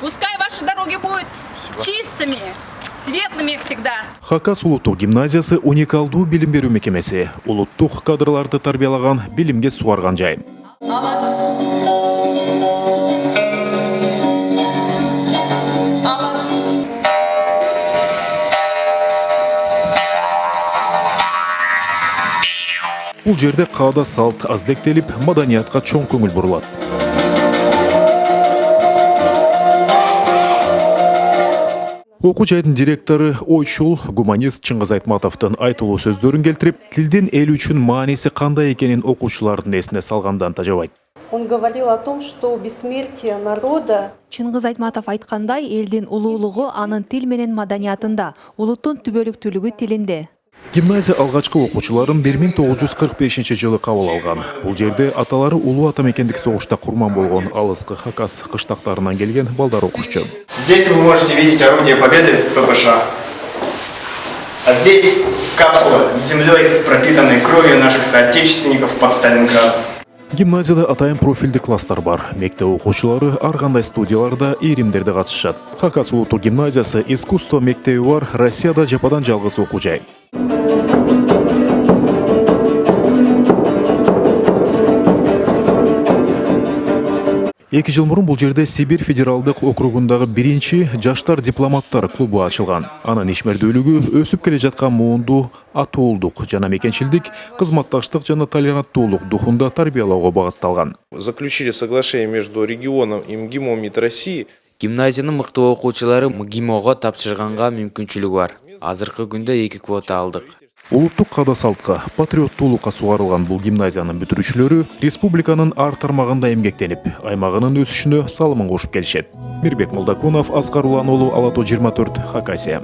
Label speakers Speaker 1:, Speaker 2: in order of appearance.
Speaker 1: Пускай ваши дороги будут чистыми, светлыми всегда.
Speaker 2: Хакас улуттук гимназиясы уникалдуу билим берүү мекемеси. Улуттук кадрларды тарбиялаган, билимге суарган жай. Бул жерде каада салт аздектелип, маданиятка чоң көңүл бурулат. Окуу жайдын директору ойчул гуманист Чыңгыз Айтматовдун айтылуу сөздөрүн келтирип, тилдин эл үчүн мааниси кандай экенин окуучулардын эсине салгандан тажабайт.
Speaker 3: Он говорил о том, что бессмертие народа.
Speaker 4: Чыңгыз Айтматов айткандай, элдин улуулугу анын тил менен маданиятында, улуттун түбөлүктүүлүгү тилинде.
Speaker 2: Гимназия алгачкы окуучуларын 1945-жылы кабыл алган. Бул жерде аталары улуу ата мекендик согушта курман болгон алыскы Хакас кыштактарынан келген балдар окушчу.
Speaker 5: Здесь вы можете видеть орудие победы ППШ. А здесь капсула с землей, пропитанной кровью наших соотечественников под Сталинградом.
Speaker 2: Гимназияда атайын профилдик класстар бар. Мектеп окуучулары ар кандай студияларда, иримдерде катышат. Хакас улуттук гимназиясы искусство мектеби бар Россияда жападан жалгыз окуу жай. 2 жыл мурун бул жерде Сибирь федералдык округундагы биринчи жаштар дипломаттар клубу ачылган. Анын ишмердүүлүгү өсүп келе жаткан муунду атуулдук жана мекенчилдик, кызматташтык жана толеранттуулук духунда тарбиялоого багытталган.
Speaker 6: Заключили соглашение между регионом и МГИМО МИД России.
Speaker 7: Гимназиянын мыкты окуучулары МГИМОго тапшырганга мүмкүнчүлүгү бар. Азыркы күндө 2 квота алдык.
Speaker 2: Улуттук каада салтка, патриоттуулукка сугарылган бул гимназиянын бүтүрүүчүлөрү республиканын ар тармагында эмгектенип, аймагынын өсүшүнө салымын кошуп келишет. Мирбек Молдокунов, Аскар Улан уулу, Ала тоо 24, Хакасия.